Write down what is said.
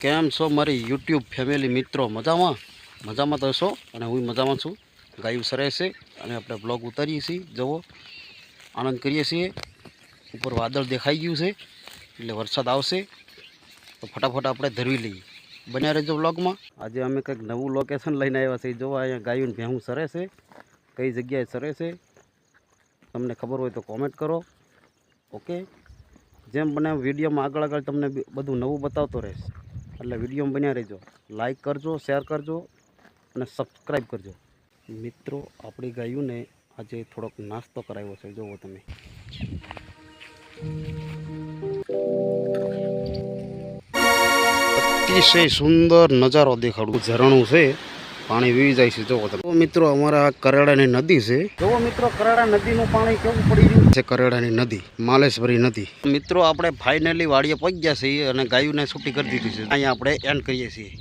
કેમ છો મારી યુટ્યુબ ફેમિલી મિત્રો? મજામાં મજામાં તો છો અને હું મજામાં છું. ગાયું સરે છે અને આપણે બ્લોગ ઉતારીએ છીએ. જુઓ, આનંદ કરીએ છીએ. ઉપર વાદળ દેખાઈ ગયું છે એટલે વરસાદ આવશે તો ફટાફટ આપણે ધરવી લઈએ. બન્યા રહેજો બ્લોગમાં. આજે અમે કંઈક નવું લોકેશન લઈને આવ્યા છીએ. જુઓ, અહીંયા ગાયું ભેહું સરે છે. કઈ જગ્યાએ સરે છે તમને ખબર હોય તો કોમેન્ટ કરો. ઓકે, જેમ બને વિડીયોમાં આગળ તમને બધું નવું બતાવતો રહેશે, એટલે વિડીયોમાં બન્યા રહેજો. લાઈક કરજો, શેર કરજો અને સબસ્ક્રાઈબ કરજો. મિત્રો, આપણી ગાયોને આજે થોડોક નાસ્તો કરાવ્યો છે. જુઓ તમે, અતિશય સુંદર નજારો દેખાડું. ઝરણું છે, પાણી વીવી જાય છે. જુઓ તમે મિત્રો, અમારા કરેડાની નદી છે. જુઓ મિત્રો, કરેડા નદીનું પાણી કેવું પડી રહ્યું છે. કરેડાની નદી, માલેશ્વરી નદી. મિત્રો, આપણે ફાઇનલી વાડીએ પહોંચી ગયા છીએ અને ગાયોને છૂટી કરી દીધી છે. અહીંયા આપણે એન્ડ કરીએ છીએ.